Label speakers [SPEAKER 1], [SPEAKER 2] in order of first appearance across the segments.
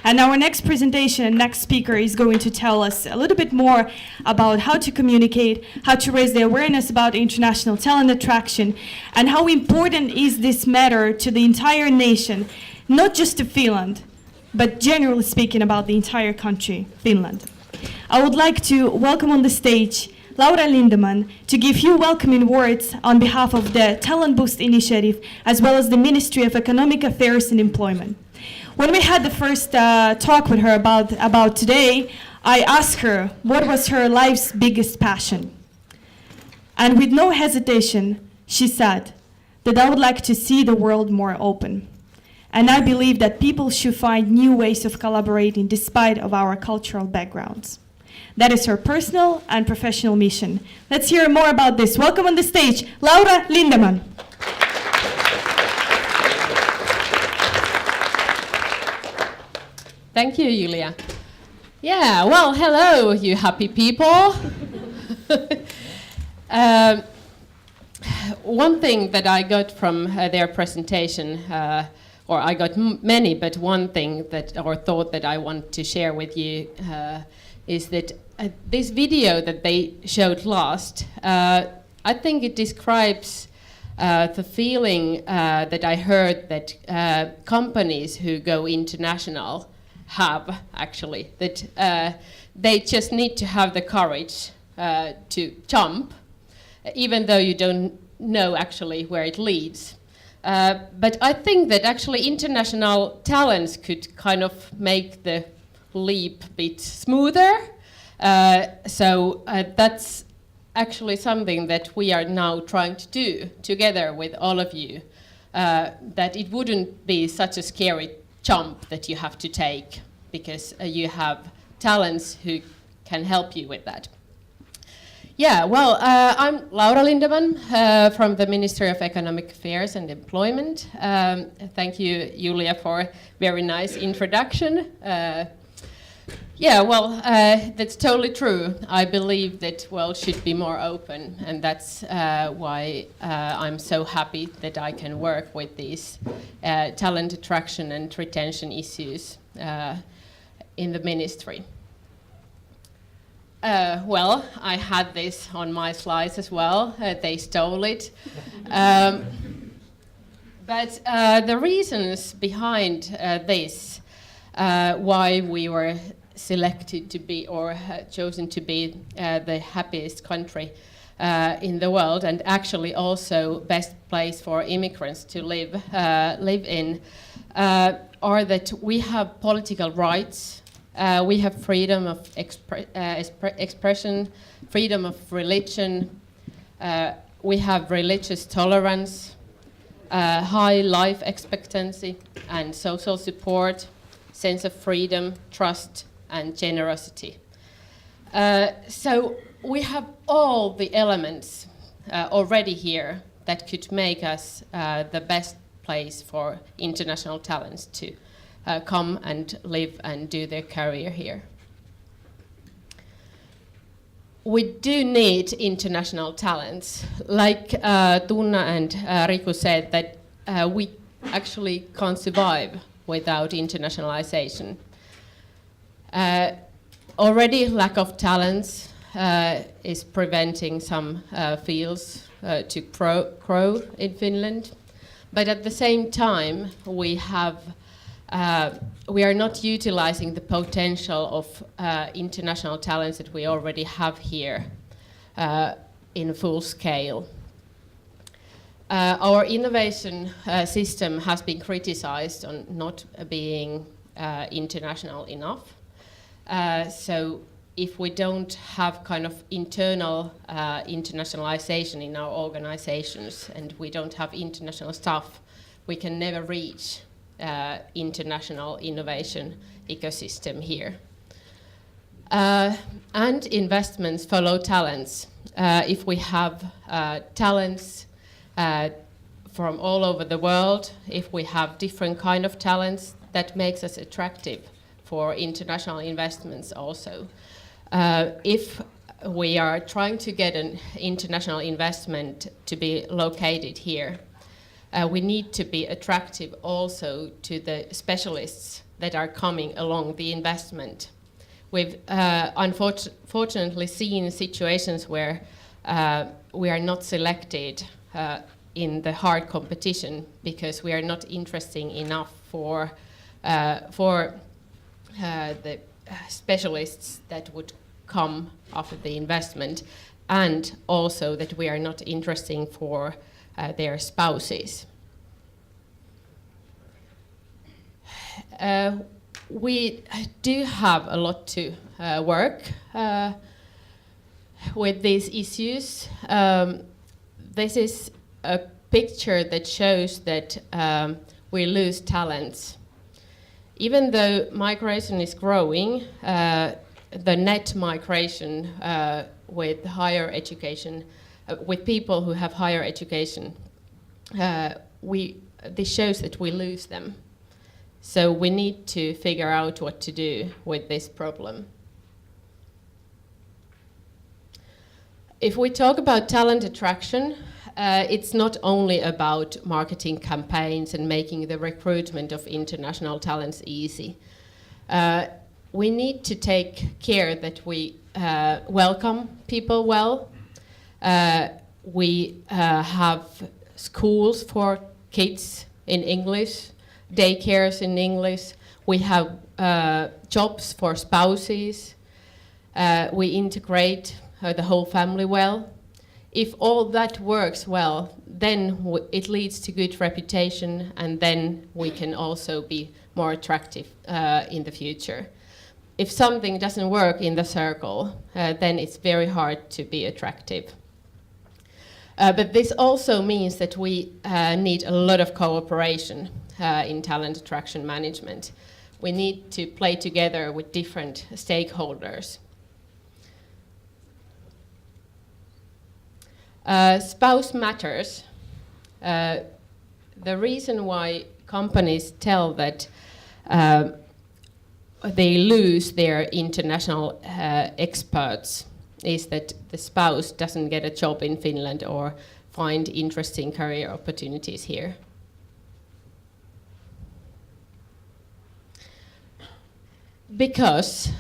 [SPEAKER 1] And our next presentation and next speaker is going to tell us a little bit more about how to communicate, how to raise the awareness about international talent attraction, and how important is this matter to the entire nation, not just to Finland, but generally speaking about the entire country, Finland. I would like to welcome on the stage Laura Lindeman to give few welcoming words on behalf of the Talent Boost Initiative, as well as the Ministry of Economic Affairs and Employment. When we had the first talk with her about today, I asked her what was her life's biggest passion. And with no hesitation, she said that I would like to see the world more open. And I believe that people should find new ways of collaborating despite of our cultural backgrounds. That is her personal and professional mission. Let's hear more about this. Welcome on the stage, Laura Lindeman.
[SPEAKER 2] Thank you, Julia. Yeah, well, hello, you happy people. One thing that I got from their presentation, or I got many, but one thing that, or thought that I want to share with you is that this video that they showed last, I think it describes the feeling that I heard that companies who go international have, actually, that they just need to have the courage to jump, even though you don't know actually where it leads. But I think that actually international talents could kind of make the leap a bit smoother. So that's actually something that we are now trying to do together with all of you, that it wouldn't be such a scary jump that you have to take, because you have talents who can help you with that. Yeah, well, I'm Laura Lindeman from the Ministry of Economic Affairs and Employment. Thank you, Julia, for a very nice introduction. Yeah, well, that's totally true. I believe that world should be more open, and that's why I'm so happy that I can work with these talent attraction and retention issues in the ministry. Well, I had this on my slides as well. They stole it. But the reasons behind this, why we were selected to be, or chosen to be the happiest country in the world, and actually also best place for immigrants to live in, are that we have political rights, we have freedom of expression, freedom of religion, we have religious tolerance, high life expectancy and social support, sense of freedom, trust, and generosity. So we have all the elements already here that could make us the best place for international talents to come and live and do their career here. We do need international talents. Like Tunna and Riku said, that we actually can't survive without internationalization. Already lack of talents is preventing some fields to grow in Finland, but at the same time we are not utilizing the potential of international talents that we already have here in full scale. Our innovation system has been criticized on not being international enough. So if we don't have kind of internal internationalization in our organizations, and we don't have international staff, we can never reach international innovation ecosystem here. And investments follow talents. If we have talents from all over the world, if we have different kind of talents, that makes us attractive for international investments also. If we are trying to get an international investment to be located here, we need to be attractive also to the specialists that are coming along the investment. We've unfortunately seen situations where we are not selected in the hard competition because we are not interesting enough for the specialists that would come after the investment, and also that we are not interesting for their spouses. We do have a lot to work with these issues. This is a picture that shows that we lose talents. Even though migration is growing, the net migration with higher education, with people who have higher education, this shows that we lose them. So we need to figure out what to do with this problem. If we talk about talent attraction, it's not only about marketing campaigns and making the recruitment of international talents easy. We need to take care that we welcome people well. We have schools for kids in English, daycares in English. We have jobs for spouses. We integrate the whole family well. If all that works well, then it leads to good reputation, and then we can also be more attractive in the future. If something doesn't work in the circle, then it's very hard to be attractive. But this also means that we need a lot of cooperation in talent attraction management. We need to play together with different stakeholders. Spouse matters. The reason why companies tell that they lose their international experts is that the spouse doesn't get a job in Finland or find interesting career opportunities here. Because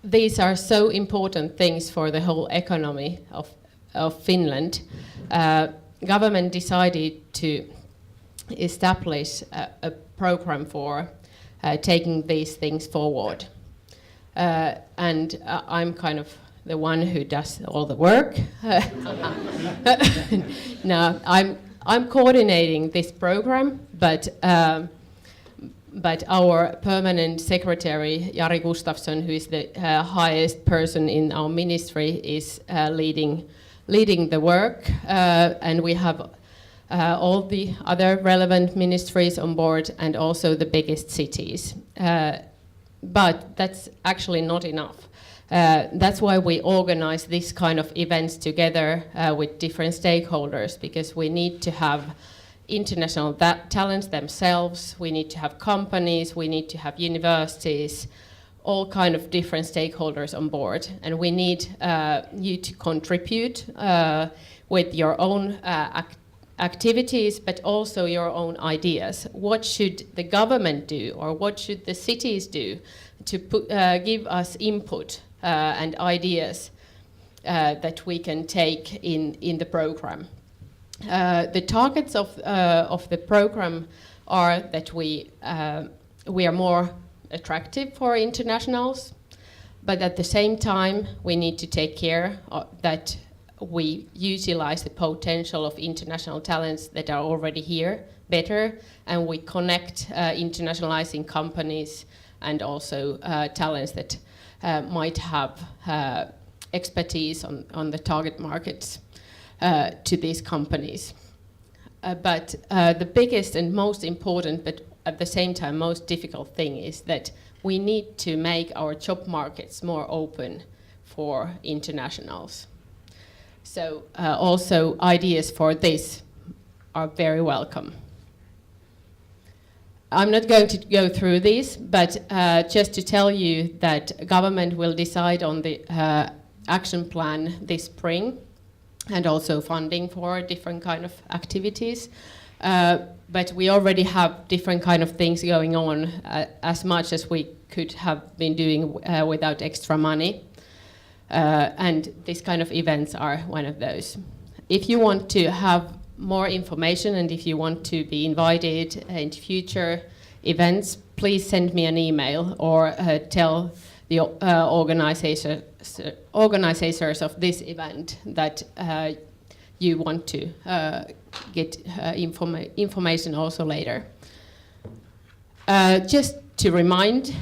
[SPEAKER 2] these are so important things for the whole economy of Finland, government decided to establish a program for taking these things forward. And I'm kind of the one who does all the work. No, I'm coordinating this program, but our permanent secretary, Jari Gustafsson, who is the highest person in our ministry, is leading the work, and we have all the other relevant ministries on board and also the biggest cities. But that's actually not enough. That's why we organize this kind of events together with different stakeholders, because we need to have international talents themselves, we need to have companies, we need to have universities, all kind of different stakeholders on board, and we need you to contribute with your own activities, but also your own ideas. What should the government do, or what should the cities do to give us input and ideas that we can take in the program? The targets of the program are that we are more attractive for internationals, but at the same time we need to take care that we utilize the potential of international talents that are already here better, and we connect internationalizing companies and also talents that might have expertise on the target markets to these companies. But the biggest and most important, but at the same time most difficult thing, is that we need to make our job markets more open for internationals. So also ideas for this are very welcome. I'm not going to go through these, but just to tell you that government will decide on the action plan this spring, and also funding for different kind of activities. but we already have different kind of things going on, as much as we could have been doing without extra money. And these kind of events are one of those. If you want to have more information and if you want to be invited into future events, please send me an email or tell the organizers of this event that you want to get information also later. Just to remind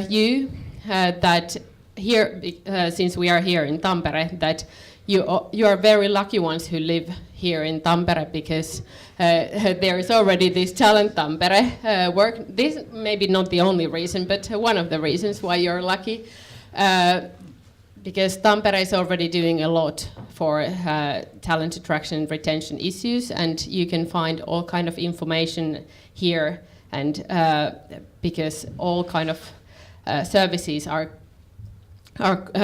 [SPEAKER 2] you that here, since we are here in Tampere, that you are very lucky ones who live here in Tampere, because there is already this Talent Tampere work. This may be not the only reason, but one of the reasons why you're lucky, because Tampere is already doing a lot for talent attraction and retention issues, and you can find all kind of information here, and because all kind of services are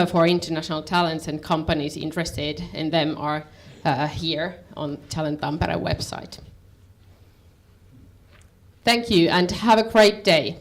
[SPEAKER 2] for international talents, and companies interested in them are here on Talent Tampere website. Thank you and have a great day.